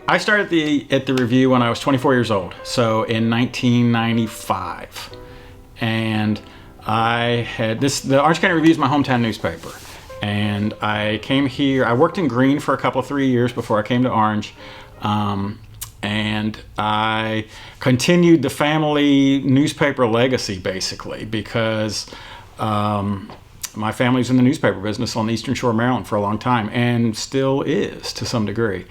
I started at the Review when I was 24 years old, so in 1995, and I had the Orange County Review is my hometown newspaper, and I came here. I worked in Greene for a couple of 3 years before I came to Orange, and I continued the family newspaper legacy basically because my family's in the newspaper business on the Eastern Shore of Maryland for a long time, and still is to some degree.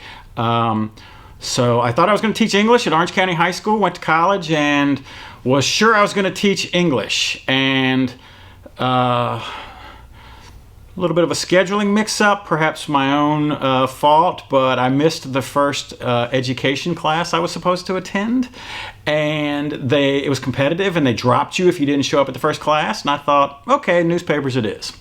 So I thought I was going to teach English at Orange County High School, went to college, and was sure I was going to teach English. And a little bit of a scheduling mix-up, perhaps my own fault, but I missed the first education class I was supposed to attend. And it was competitive, and they dropped you if you didn't show up at the first class. And I thought, okay, newspapers it is.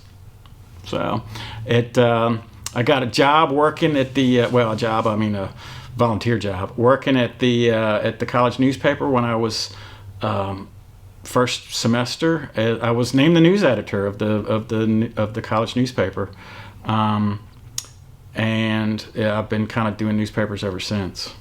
So I got a job working at the a volunteer job working at the college newspaper when I was first semester. I was named the news editor of the college newspaper, and I've been kind of doing newspapers ever since.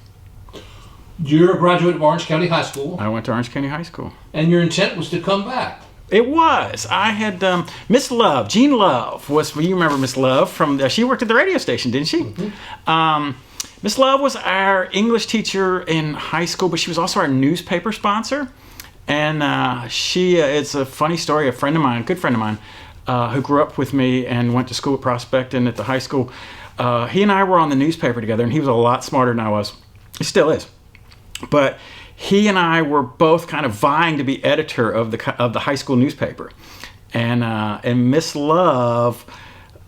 You're a graduate of Orange County High School. I went to Orange County High School, and your intent was to come back. It was. I had Miss Love, Jean Love was. You remember Miss Love from? She worked at the radio station, didn't she? Mm-hmm. Miss Love was our English teacher in high school, but she was also our newspaper sponsor. And it's a funny story. A good friend of mine, who grew up with me and went to school at Prospect and at the high school, he and I were on the newspaper together, and he was a lot smarter than I was. He still is. But he and I were both kind of vying to be editor of the high school newspaper. And Miss Love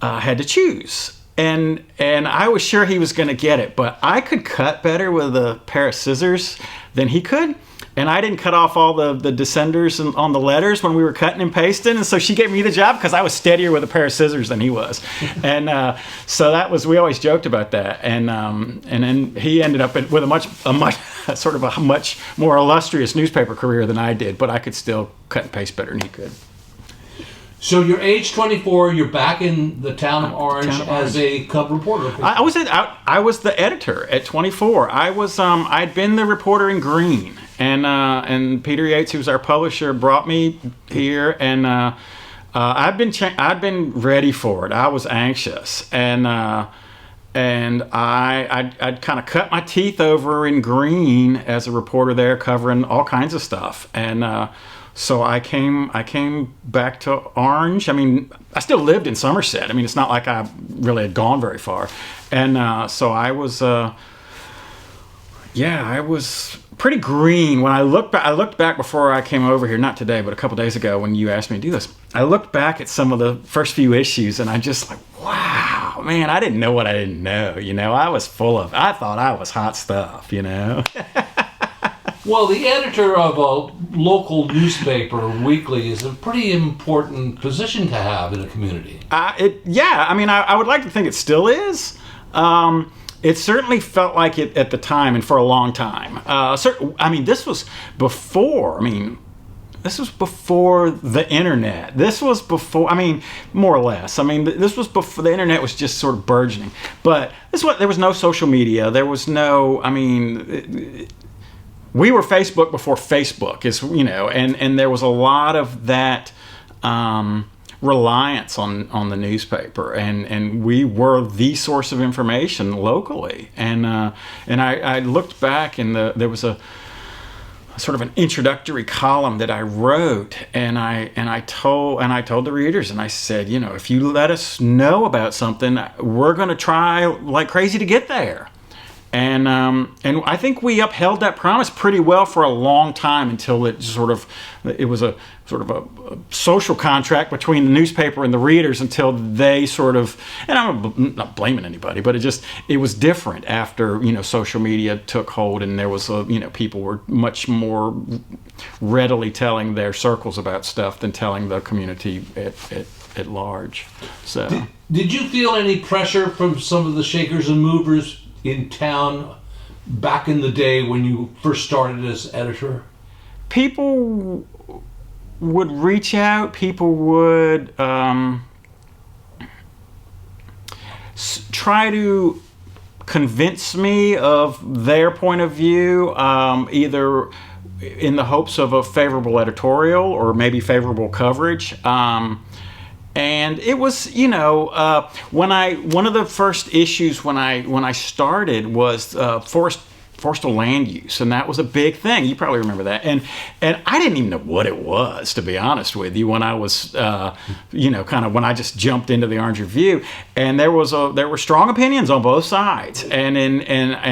had to choose. And I was sure he was going to get it, but I could cut better with a pair of scissors than he could. And I didn't cut off all the descenders on the letters when we were cutting and pasting. And so she gave me the job because I was steadier with a pair of scissors than he was. And so we always joked about that. And then he ended up with a much more illustrious newspaper career than I did. But I could still cut and paste better than he could. So you're age 24. You're back in the town of Orange as a cub reporter. I was the editor at 24. I'd been the reporter in Greene. And Peter Yates, who's our publisher, brought me here, and I'd been ready for it. I was anxious, and I'd kind of cut my teeth over in Greene as a reporter there, covering all kinds of stuff. And so I came back to Orange. I mean, I still lived in Somerset. I mean, it's not like I really had gone very far, and so I was. I was pretty green when I looked back before I came over here, not today, but a couple days ago when you asked me to do this. I looked back at some of the first few issues, and I just like, wow, man, I didn't know what I didn't know. I thought I was hot stuff, Well, the editor of a local newspaper weekly is a pretty important position to have in a community. I would like to think it still is. It certainly felt like it at the time and for a long time. This was before the internet. This was before, more or less. This was before the internet was just sort of burgeoning. But there was no social media. There was no, we were Facebook before Facebook, and there was a lot of that reliance on the newspaper, and we were the source of information locally. And I looked back, and there was a sort of an introductory column that I wrote, and I told the readers, and I said, if you let us know about something, we're going to try like crazy to get there. And I think we upheld that promise pretty well for a long time until it was a sort of a social contract between the newspaper and the readers until they sort of, and I'm not blaming anybody, but it was different after, social media took hold, and there was people were much more readily telling their circles about stuff than telling the community at large. So did you feel any pressure from some of the shakers and movers in town back in the day when you first started as editor? People would reach out. People would try to convince me of their point of view, either in the hopes of a favorable editorial or maybe favorable coverage. And it was, one of the first issues when I started was forestal land use, and that was a big thing. You probably remember that. And I didn't even know what it was, to be honest with you, when I was, when I just jumped into the Orange Review. And there were strong opinions on both sides, and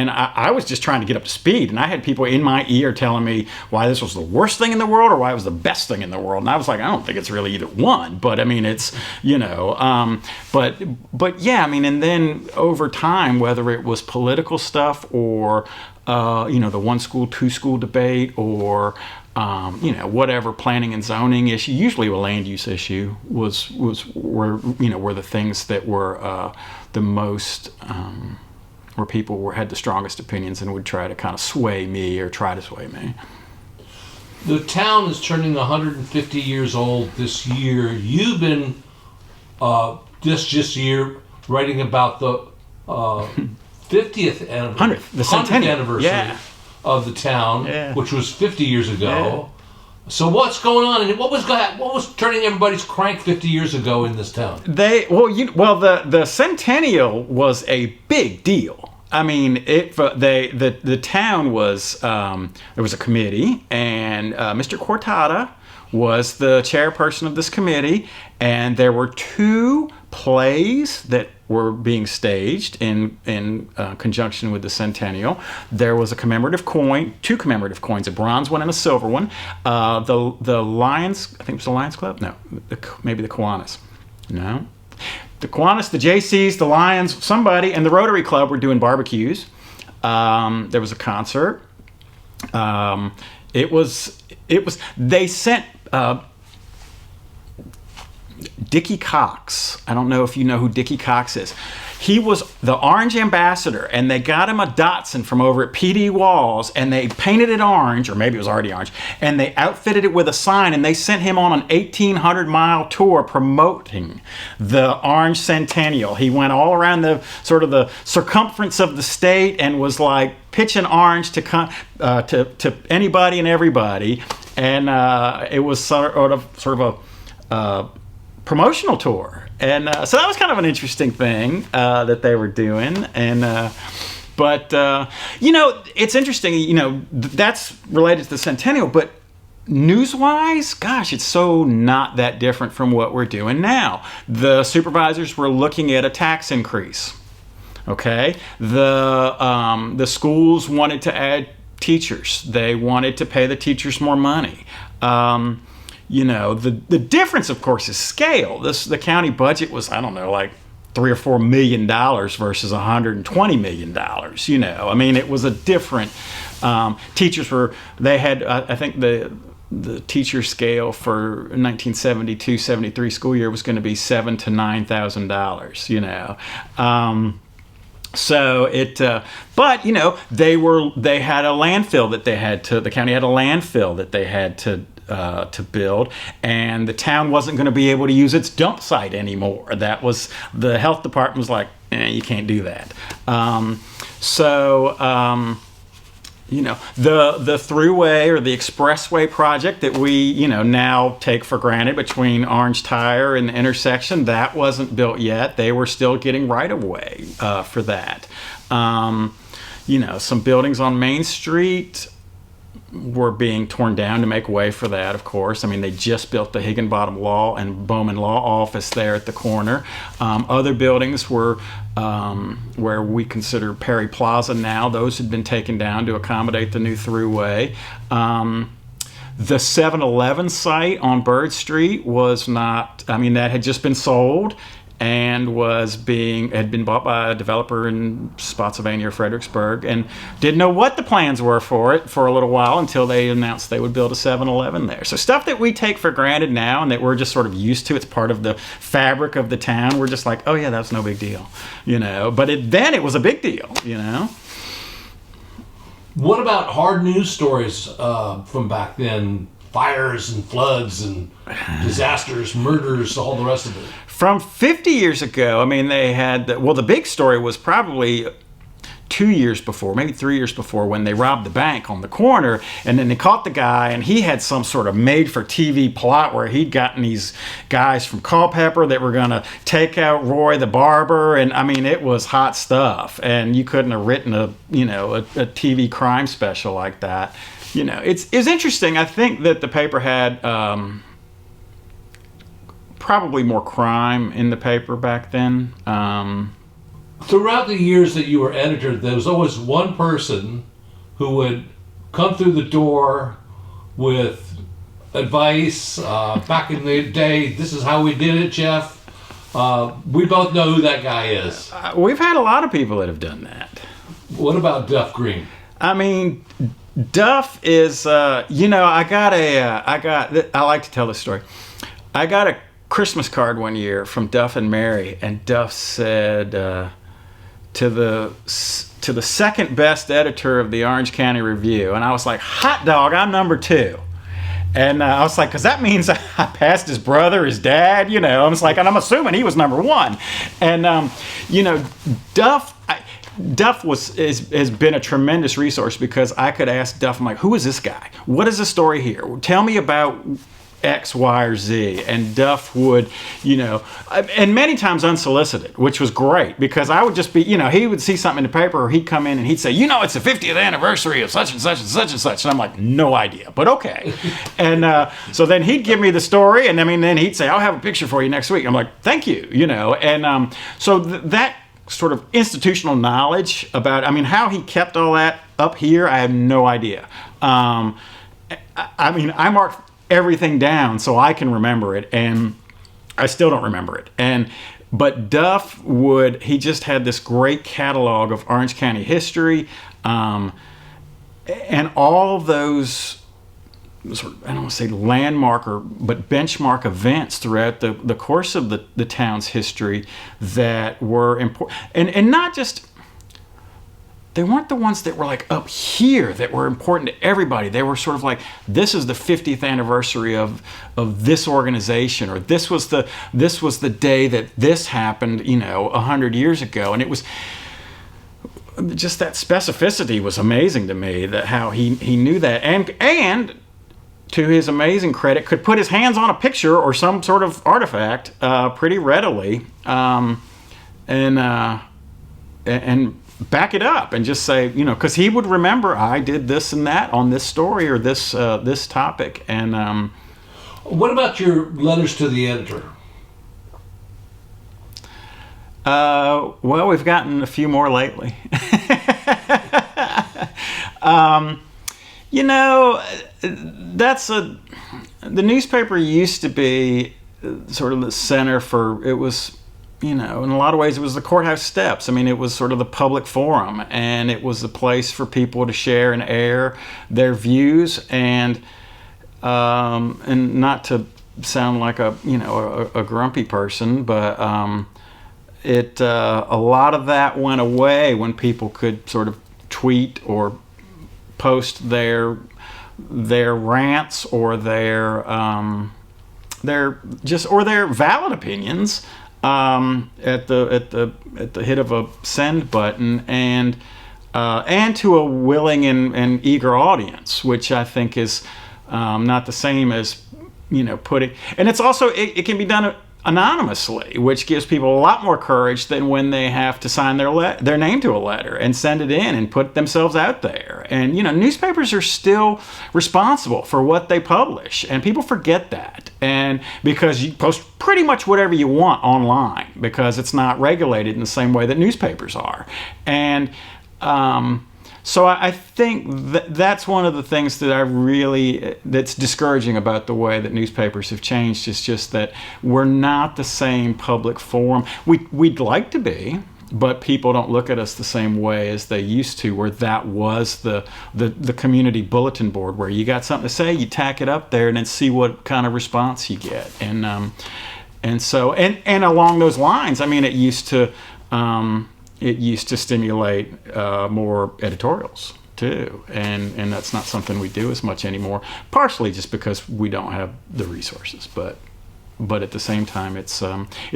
I was just trying to get up to speed. And I had people in my ear telling me why this was the worst thing in the world or why it was the best thing in the world. And I was like, I don't think it's really either one. But I mean, it's but yeah, I mean, and then over time, whether it was political stuff or the one school, two school debate, or whatever planning and zoning issue, usually a land use issue were the things that were the most where people had the strongest opinions and would try to kind of sway me. The town is turning 150 years old this year. You've been this year writing about the 50th anniversary, 100th anniversary of the town, which was 50 years ago. Yeah. So what's going on, and what was turning everybody's crank 50 years ago in this town? The centennial was a big deal. I mean, the town was there was a committee, and Mr. Cortada was the chairperson of this committee, and there were two plays that were being staged in conjunction with the centennial. There was a commemorative coin, two commemorative coins, a bronze one and a silver one. The Lions, I think it was the Lions Club? No, maybe the Kiwanis. No. The Kiwanis, the JCs, the Lions, somebody, and the Rotary Club were doing barbecues. There was a concert. They sent Dickie Cox. I don't know if you know who Dickie Cox is. He was the Orange ambassador, and they got him a Datsun from over at PD Walls, and they painted it orange, or maybe it was already orange, and they outfitted it with a sign, and they sent him on an 1,800-mile tour promoting the Orange Centennial. He went all around the circumference of the state and was like pitching orange to anybody and everybody, and it was sort of a promotional tour, and so that was kind of an interesting thing that they were doing. And it's interesting, that's related to the centennial, but news-wise, gosh, it's so not that different from what we're doing now. The supervisors were looking at a tax increase. Okay, the schools wanted to add teachers. They wanted to pay the teachers more money. The difference, of course, is scale. The county budget was, I don't know, like $3 or $4 million versus $120 million. I mean, it was a different. Teachers had, I think the teacher scale for 1972-73 school year was going to be $7,000 to $9,000. So it, but they had a landfill that the county had a landfill that they had to build, and the town wasn't going to be able to use its dump site anymore. That was, the health department was like, you can't do that. The thruway or the expressway project that we, now take for granted between Orange Tire and the intersection, that wasn't built yet. They were still getting right of way for that. Some buildings on Main Street were being torn down to make way for that, of course. I mean, they just built the Higginbottom Law and Bowman Law office there at the corner. Other buildings were where we consider Perry Plaza now. Those had been taken down to accommodate the new thruway. The 7-Eleven site on Bird Street was not, that had just been sold and had been bought by a developer in Spotsylvania or Fredericksburg, and didn't know what the plans were for it for a little while until they announced they would build a 7-Eleven there. So stuff that we take for granted now and that we're just sort of used to, it's part of the fabric of the town, we're just like, oh yeah, that's no big deal, but then it was a big deal. What about hard news stories from back then? Fires and floods and disasters, murders, all the rest of it. From 50 years ago, they had, the big story was probably 2 years before, maybe 3 years before, when they robbed the bank on the corner, and then they caught the guy, and he had some sort of made-for-TV plot where he'd gotten these guys from Culpeper that were going to take out Roy the barber, and I mean, it was hot stuff, and you couldn't have written a TV crime special like that. It's interesting. I think that the paper had probably more crime in the paper back then. Throughout the years that you were editor, there was always one person who would come through the door with advice. Back in the day, this is how we did it, Jeff. We both know who that guy is. We've had a lot of people that have done that. What about Duff Green? I mean, Duff is, I like to tell this story. I got a Christmas card one year from Duff and Mary, and Duff said to the second best editor of the Orange County Review, and I was like, hot dog, I'm number 2. And I was like, because that means I passed his brother, his dad, I was like, and I'm assuming he was number 1. And, Duff has been a tremendous resource, because I could ask Duff, I'm like, who is this guy? What is the story here? Tell me about X, Y, or Z. And Duff would, and many times unsolicited, which was great, because I would just be, he would see something in the paper, or he'd come in and he'd say, it's the 50th anniversary of such and such and such and such. And I'm like, no idea, but okay. And so then he'd give me the story, and then he'd say, I'll have a picture for you next week. I'm like, thank you, And so that sort of institutional knowledge about, how he kept all that up here, I have no idea. I marked everything down so I can remember it, and I still don't remember it. But Duff he just had this great catalog of Orange County history, and all of those sort of, I don't want to say landmark but benchmark events throughout the course of the town's history that were important, and not just, they weren't the ones that were like up here that were important to everybody. They were sort of like, this is the 50th anniversary of this organization, or this was the day that this happened, 100 years ago. And it was just, that specificity was amazing to me, that how he knew that, and to his amazing credit, could put his hands on a picture or some sort of artifact pretty readily, and back it up and just say, because he would remember, I did this and that on this story or this topic. And what about your letters to the editor? Well, we've gotten a few more lately. The newspaper used to be sort of the center for, it was, in a lot of ways, it was the courthouse steps. It was sort of the public forum, and it was a place for people to share and air their views, and not to sound like a grumpy person, but a lot of that went away when people could sort of tweet or post their rants or their valid opinions at the hit of a send button, and to a willing and eager audience, which I think is not the same as putting. And it's also, it can be done anonymously, which gives people a lot more courage than when they have to sign their name to a letter and send it in and put themselves out there. And newspapers are still responsible for what they publish, and people forget that. And because you post pretty much whatever you want online, because it's not regulated in the same way that newspapers are. And so I think that's one of the things that that's discouraging about the way that newspapers have changed. It's just that we're not the same public forum. We'd like to be, but people don't look at us the same way as they used to, where that was the community bulletin board, where you got something to say, you tack it up there and then see what kind of response you get. And so along those lines, it used to stimulate more editorials too, and that's not something we do as much anymore. Partially just because we don't have the resources, but at the same time, it's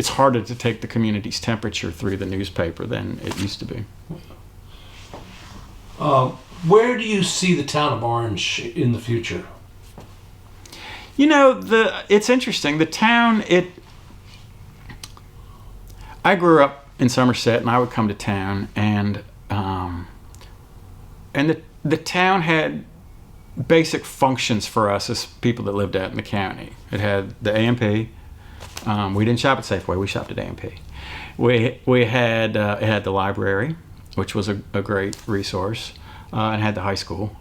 harder to take the community's temperature through the newspaper than it used to be. Where do you see the town of Orange in the future? You know, it's interesting. The town, I grew up in Somerset, and I would come to town, and the town had basic functions for us as people that lived out in the county. It had the A&P. We didn't shop at Safeway. We shopped at A&P. We had it had the library, which was a great resource, and had the high school.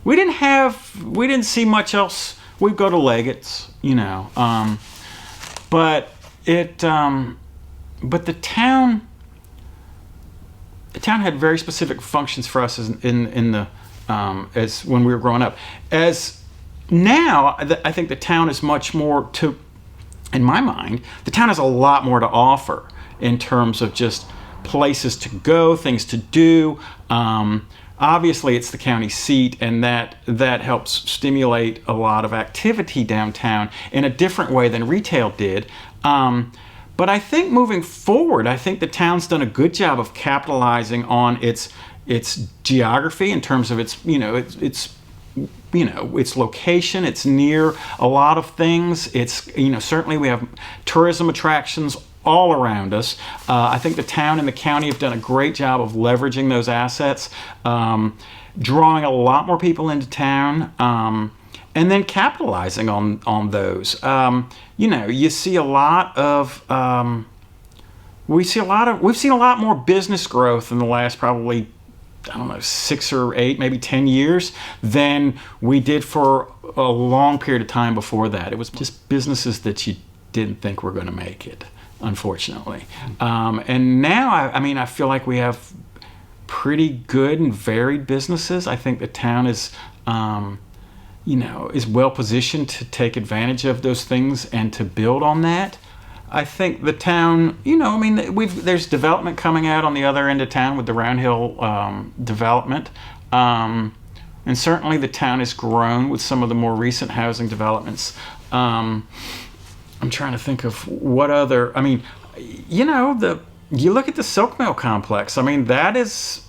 We didn't see much else. We'd go to Leggett's, you know, but the town had very specific functions for us as when we were growing up. As now, I think the town is much more in my mind, the town has a lot more to offer in terms of just places to go, things to do. Obviously, it's the county seat, and that helps stimulate a lot of activity downtown in a different way than retail did. But I think moving forward, I think the town's done a good job of capitalizing on its geography in terms of its location. It's near a lot of things. It's, certainly we have tourism attractions all around us. I think the town and the county have done a great job of leveraging those assets, drawing a lot more people into town, and then capitalizing on those. You see a lot of we've seen a lot more business growth in the last probably, I don't know, 6 or 8, maybe 10 years than we did for a long period of time before that. It was just businesses that you didn't think were going to make it, unfortunately. And now, I feel like we have pretty good and varied businesses. I think the town is well positioned to take advantage of those things and to build on that. I think the town, there's development coming out on the other end of town with the Round Hill development. And certainly the town has grown with some of the more recent housing developments. I'm trying to think of what other, you look at the Silk Mill complex. That is,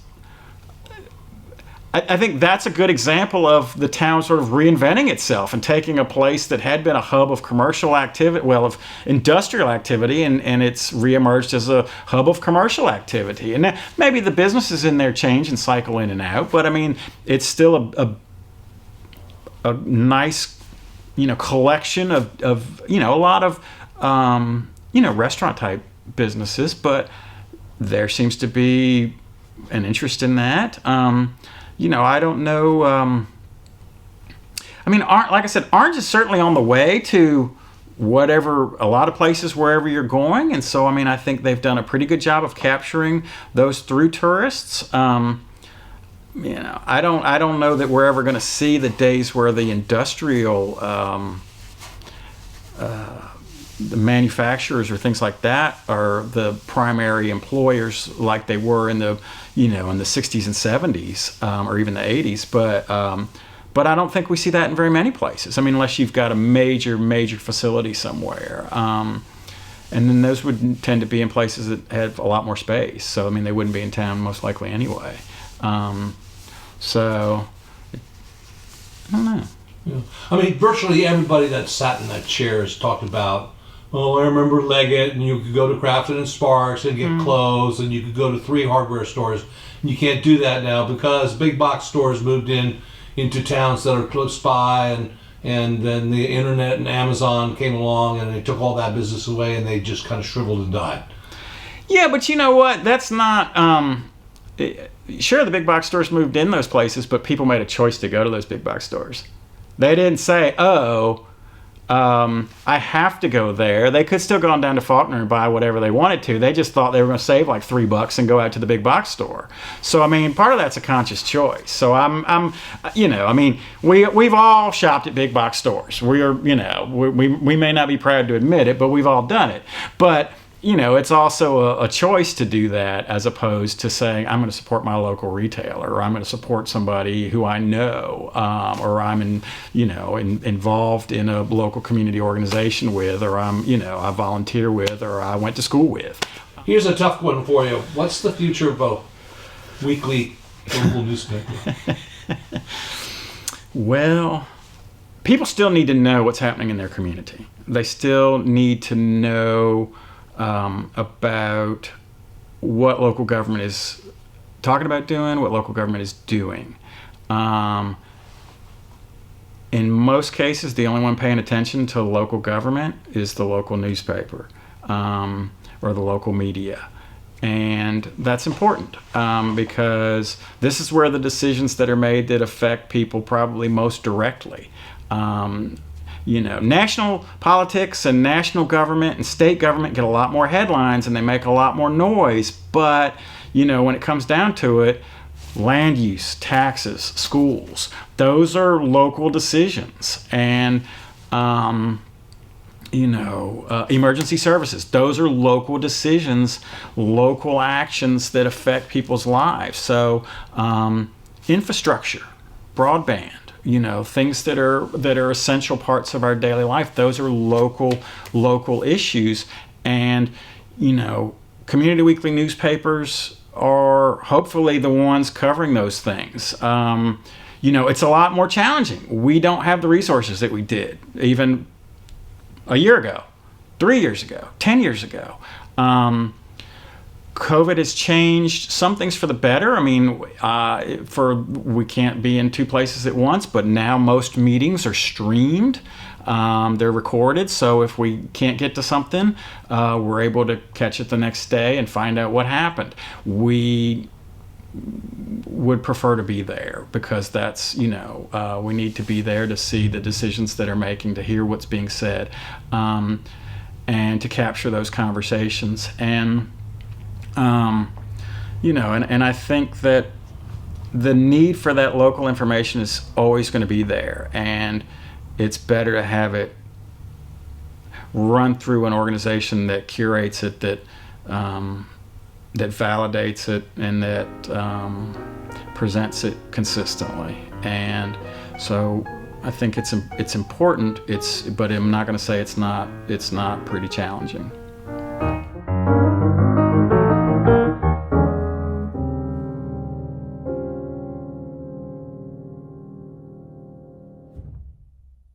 I think that's a good example of the town sort of reinventing itself and taking a place that had been a hub of commercial activity, of industrial activity, and it's reemerged as a hub of commercial activity. And maybe the businesses in there change and cycle in and out, but it's still a nice, collection of a lot of, restaurant type businesses, but there seems to be an interest in that. I don't know. Like I said, Orange is certainly on the way to a lot of places wherever you're going. And so, I think they've done a pretty good job of capturing those through tourists. I don't know that we're ever going to see the days where the industrial, the manufacturers or things like that are the primary employers like they were in the, in the 60s and 70s, or even the 80s. But I don't think we see that in very many places. Unless you've got a major facility somewhere. And then those would tend to be in places that have a lot more space. So, they wouldn't be in town most likely anyway. So, I don't know. Yeah. Virtually everybody that sat in that chair has talked about, I remember Leggett, and you could go to Crafton and Sparks and get clothes, and you could go to 3 hardware stores. And you can't do that now because big box stores moved into towns that are close by, and then the internet and Amazon came along, and they took all that business away, and they just kind of shriveled and died. Yeah, but you know what? That's not... sure, the big box stores moved in those places, but people made a choice to go to those big box stores. They didn't say, I have to go there. They could still go on down to Faulkner and buy whatever they wanted to. They just thought they were going to save like $3 and go out to the big box store. So, part of that's a conscious choice. So we've all shopped at big box stores. We may not be proud to admit it, but we've all done it. But it's also a choice to do that, as opposed to saying, I'm going to support my local retailer, or I'm going to support somebody who I know, or I'm involved in a local community organization with, or I volunteer with, or I went to school with. Here's a tough one for you. What's the future of both? weekly local newspaper? Well, people still need to know what's happening in their community. They still need to know about what local government is talking about doing, what local government is doing. In most cases, the only one paying attention to local government is the local newspaper or the local media. And that's important because this is where the decisions that are made that affect people probably most directly. National politics and national government and state government get a lot more headlines and they make a lot more noise. But, when it comes down to it, land use, taxes, schools, those are local decisions. And, emergency services, those are local decisions, local actions that affect people's lives. So, infrastructure, broadband, things that are essential parts of our daily life, those are local issues. And, community weekly newspapers are hopefully the ones covering those things. It's a lot more challenging. We don't have the resources that we did even a year ago, 3 years ago, 10 years ago. COVID has changed some things for the better. I mean, we can't be in two places at once, but now most meetings are streamed. They're recorded, so if we can't get to something, we're able to catch it the next day and find out what happened. We would prefer to be there because that's, we need to be there to see the decisions that are making, to hear what's being said, and to capture those conversations. And and I think that the need for that local information is always going to be there, and it's better to have it run through an organization that curates it, that validates it, and that presents it consistently. And so I think it's important. But I'm not going to say it's not pretty challenging.